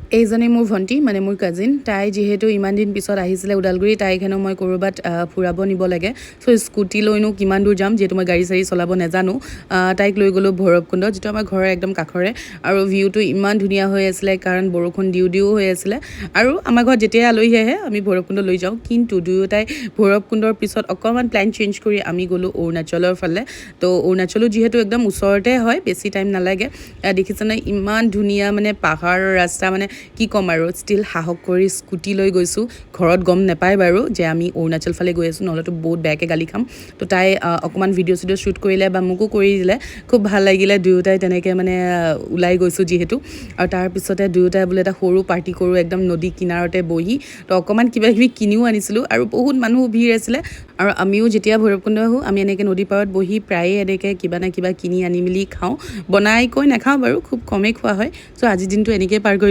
এইজনী মোৰ ভণ্টি মানে মোৰ কাজিন তাই যিহেতু ইমান দিন পিছত আহিছিলে ওদালগুৰি তাইক হেনো মই ক'ৰবাত ফুৰাব নিব লাগে চ' স্কুটি লৈনো কিমান দূৰ যাম যিহেতু মই গাড়ী চাড়ী চলাব নাজানো তাইক লৈ গ'লোঁ ভৈৰৱকুণ্ড যিটো আমাৰ ঘৰৰ একদম কাষৰে আৰু ভিউটো ইমান ধুনীয়া হৈ আছিলে কাৰণ বৰষুণ দিও দিও হৈ আছিলে আৰু আমাৰ ঘৰত যেতিয়াই আলহী আহে আমি ভৈৰৱকুণ্ড লৈ যাওঁ কিন্তু দুয়োটাই ভৈৰৱকুণ্ডৰ পিছত অকণমান প্লেন চেঞ্জ কৰি আমি গ'লোঁ অৰুণাচলৰ ফালে তো অৰুণাচলো যিহেতু একদম ওচৰতে হয় বেছি টাইম নালাগে দেখিছেনে ইমান ধুনীয়া মানে পাহাৰৰ ৰাস্তা মানে কি ক'ম আৰু ষ্টিল সাহস কৰি স্কুটি লৈ গৈছোঁ ঘৰত গম নাপায় বাৰু যে আমি অৰুণাচল ফালে গৈ আছোঁ নহ'লেতো বহুত বেয়াকৈ গালি খাম তো তাই অকণমান ভিডিঅ' চিডিঅ' শ্বুট কৰিলে বা মোকো কৰি দিলে খুব ভাল লাগিলে দুয়োটাই তেনেকৈ মানে ওলাই গৈছোঁ যিহেতু আৰু তাৰপিছতে দুয়োটাই বোলে এটা সৰু পাৰ্টি কৰোঁ একদম নদী কিনাৰতে বহি তো অকণমান কিবা কিবি কিনিও আনিছিলোঁ আৰু বহুত মানুহ ভিৰ আছিলে আৰু আমিও যেতিয়া ভৈৰৱকুণ্ড আহোঁ আমি এনেকৈ নদী পাৰত বহি প্ৰায়ে এনেকৈ কিবা না কিবা কিনি আনি মেলি খাওঁ বনাই কৈ নাখাওঁ বাৰু খুব কমেই খোৱা হয় চ' আজিৰ দিনটো এনেকৈ পাৰ কৰি